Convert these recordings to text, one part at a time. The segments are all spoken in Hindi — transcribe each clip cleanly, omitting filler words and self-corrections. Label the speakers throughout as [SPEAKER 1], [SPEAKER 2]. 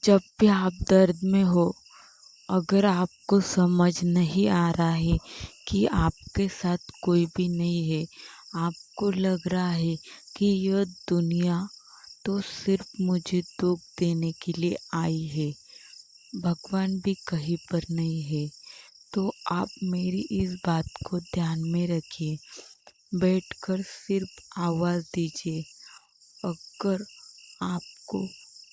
[SPEAKER 1] जब भी आप दर्द में हो, अगर आपको समझ नहीं आ रहा है कि आपके साथ कोई भी नहीं है, आपको लग रहा है कि यह दुनिया तो सिर्फ मुझे दुख देने के लिए आई है, भगवान भी कहीं पर नहीं है, तो आप मेरी इस बात को ध्यान में रखिए। बैठकर सिर्फ आवाज़ दीजिए। अगर आपको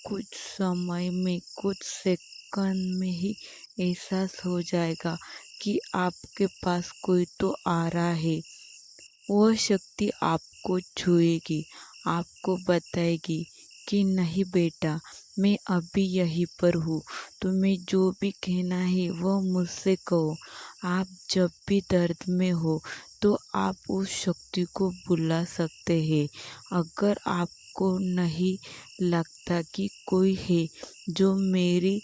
[SPEAKER 1] कुछ समय में, कुछ सेकंड में ही एहसास हो जाएगा कि आपके पास कोई तो आ रहा है, वह शक्ति आपको छुएगी, आपको बताएगी कि नहीं बेटा, मैं अभी यहीं पर हूँ, तुम्हें जो भी कहना है वह मुझसे कहो। आप जब भी दर्द में हो तो आप उस शक्ति को बुला सकते हैं। अगर आपको नहीं लगता कि कोई है जो मेरी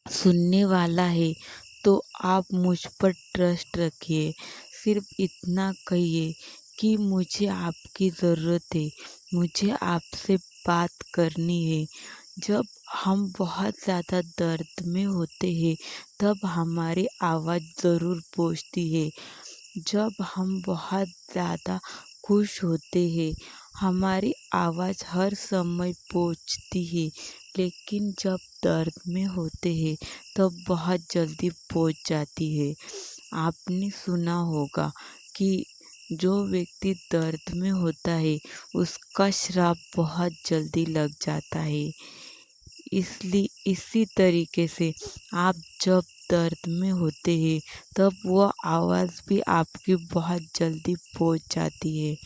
[SPEAKER 1] सुनने वाला है, तो आप मुझ पर ट्रस्ट रखिए। सिर्फ इतना कहिए कि मुझे आपकी ज़रूरत है, मुझे आपसे बात करनी है। जब हम बहुत ज़्यादा दर्द में होते हैं, तब हमारी आवाज़ ज़रूर पहुंचती है। जब हम बहुत ज़्यादा खुश होते हैं, हमारी आवाज़ हर समय पहुंचती है, लेकिन जब दर्द में होते हैं तब बहुत जल्दी पहुंच जाती है। आपने सुना होगा कि जो व्यक्ति दर्द में होता है उसका श्राप बहुत जल्दी लग जाता है। इसलिए इसी तरीके से आप जब दर्द में होते हैं तब वह आवाज़ भी आपकी बहुत जल्दी पहुंच जाती है।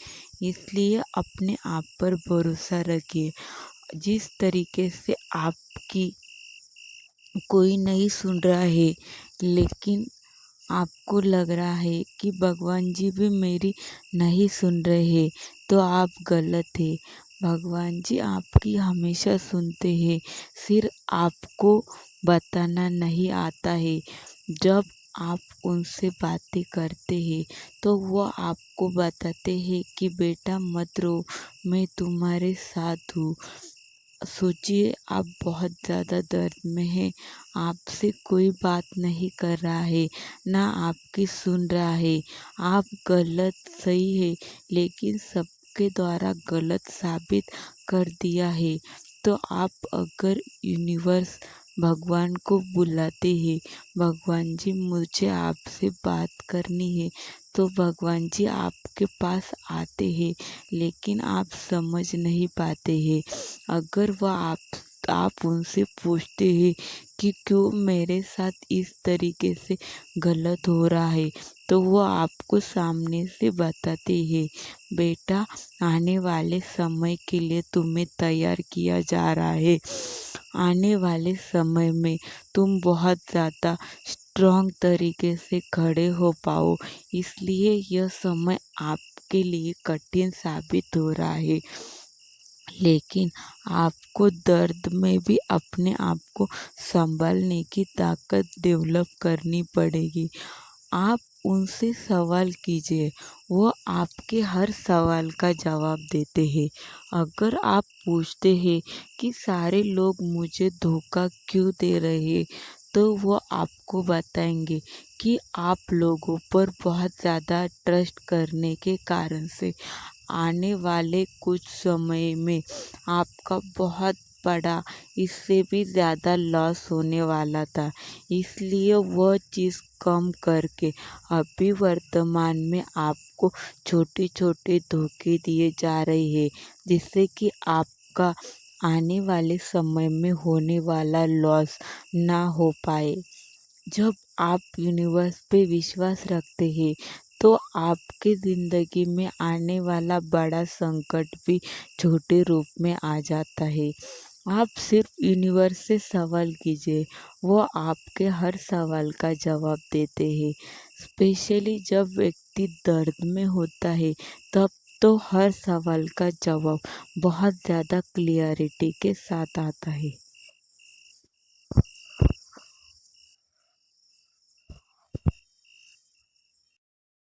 [SPEAKER 1] इसलिए अपने आप पर भरोसा रखिए। जिस तरीके से आपकी कोई नहीं सुन रहा है, लेकिन आपको लग रहा है कि भगवान जी भी मेरी नहीं सुन रहे हैं, तो आप गलत है। भगवान जी आपकी हमेशा सुनते हैं, सिर्फ आपको बताना नहीं आता है। जब आप उनसे बातें करते हैं तो वो आपको बताते हैं कि बेटा मत रो, मैं तुम्हारे साथ हूँ। सोचिए आप बहुत ज़्यादा दर्द में हैं, आपसे कोई बात नहीं कर रहा है, ना आपकी सुन रहा है। आप गलत सही है, लेकिन सबके द्वारा गलत साबित कर दिया है। तो आप अगर यूनिवर्स भगवान को बुलाते हैं, भगवान जी मुझे आपसे बात करनी है, तो भगवान जी आपके पास आते हैं, लेकिन आप समझ नहीं पाते हैं। अगर वह आप उनसे पूछते हैं कि क्यों मेरे साथ इस तरीके से गलत हो रहा है, तो वो आपको सामने से बताते हैं, बेटा आने वाले समय के लिए तुम्हें तैयार किया जा रहा है। आने वाले समय में तुम बहुत ज़्यादा स्ट्रॉन्ग तरीके से खड़े हो पाओ, इसलिए यह समय आपके लिए कठिन साबित हो रहा है। लेकिन आपको दर्द में भी अपने आप को संभालने की ताकत डेवलप करनी पड़ेगी। आप उनसे सवाल कीजिए, वो आपके हर सवाल का जवाब देते हैं। अगर आप पूछते हैं कि सारे लोग मुझे धोखा क्यों दे रहे हैं, तो वो आपको बताएंगे कि आप लोगों पर बहुत ज़्यादा ट्रस्ट करने के कारण से आने वाले कुछ समय में आपका बहुत बड़ा, इससे भी ज़्यादा लॉस होने वाला था। इसलिए वह चीज़ कम करके अभी वर्तमान में आपको छोटे छोटे धोखे दिए जा रहे हैं, जिससे कि आपका आने वाले समय में होने वाला लॉस ना हो पाए। जब आप यूनिवर्स पे विश्वास रखते हैं, तो आपके ज़िंदगी में आने वाला बड़ा संकट भी छोटे रूप में आ जाता है। आप सिर्फ यूनिवर्स से सवाल कीजिए, वो आपके हर सवाल का जवाब देते हैं। स्पेशली जब व्यक्ति दर्द में होता है, तब तो हर सवाल का जवाब बहुत ज़्यादा क्लियरिटी के साथ आता है।